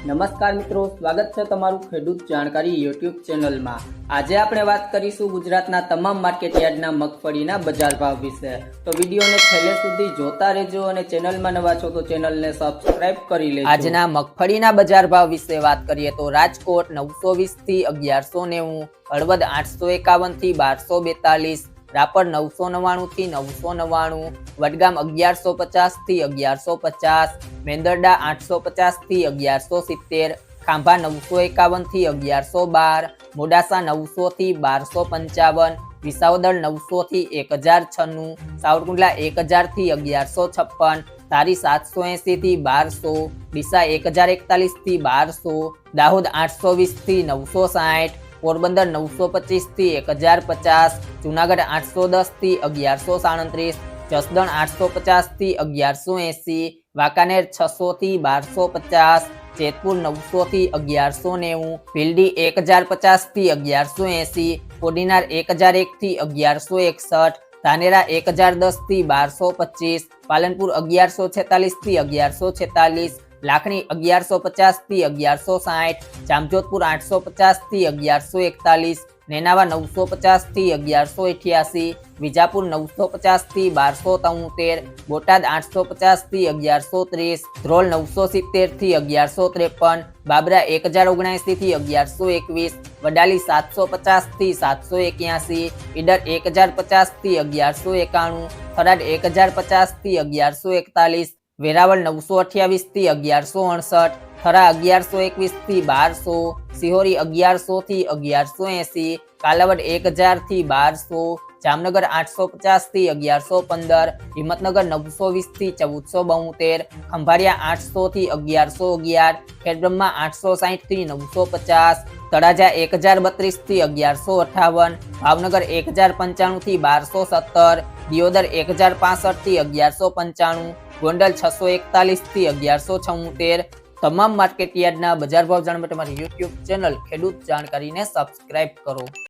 નમસ્કાર મિત્રો, સ્વાગત છે તમારું ખેડૂત જાણકારી યુટ્યુબ ચેનલમાં। આજે આપણે વાત કરીશું ગુજરાતના તમામ માર્કેટયાર્ડના મગફળીના બજાર ભાવ વિશે। તો વિડીયોને છેલ્લે સુધી જોતા રહેજો અને ચેનલમાં નવા છો તો ચેનલને સબસ્ક્રાઇબ કરી લેજો। આજના મગફળીના બજાર ભાવ વિશે વાત કરીએ તો રાજકોટ 920 થી 1190, હળવદ 851 થી 1242, રાપર 999 થી 999, વડગામ 1150 થી 1150, મેંદરડા 850 થી 1170, ખાંભા 951 થી 1112, મોડાસા 900 થી 1255, વિસાવદર 900 થી 1096, સાવરકુંડલા 1000 થી 1156, ધારી 780 થી 1200, ડીસા 1041 થી 1200, દાહોદ 820 થી 960, પોરબંદર 925 થી 1050, જુનાગઢ 810 થી 1137, જસદણ 850 થી 1180, વાંકાનેર 600 થી 1250, જેતપુર 900 થી 1190, ભીલડી 1050 થી 1180, કોડીનાર 1001 થી 1161, ધાનેરા 1010 થી 1225, પાલનપુર 1146 થી 1146, લાખણી 1150 થી 1160, જામજોધપુર 850 થી 1141, નેનાવા 950 થી 1188, વિજાપુર 950 થી 1273, બોટાદ 850 થી 1130, ધ્રોલ 970 થી 1153, બાબરા 1079 થી 1121, વડાલી 750 થી 781, ઈડર 1050 થી 1191, થરાદ 1050 થી 1141, વેરાવળ 928 થી 1168, થરા 1121 થી 1200, સિહોરી 1100 થી 1180, કાલાવડ 1000 થી 1200, જામનગર 850 થી 1115, હિંમતનગર 920 થી 1472, ખંભાળિયા 800 થી 1111, ખેડબ્રહ્મા 860 થી 950, તળાજા 1032 થી 1158, ભાવનગર 1095 થી 1217, દિયોદર 1065 થી 1195, ગોંડલ 641 થી 1176। તમામ માર્કેટ યાર્ડના બજાર ભાવ જાણવા માટે મારી યુટ્યુબ ચેનલ ખેડૂત જાણકારીને સબસ્ક્રાઇબ કરો।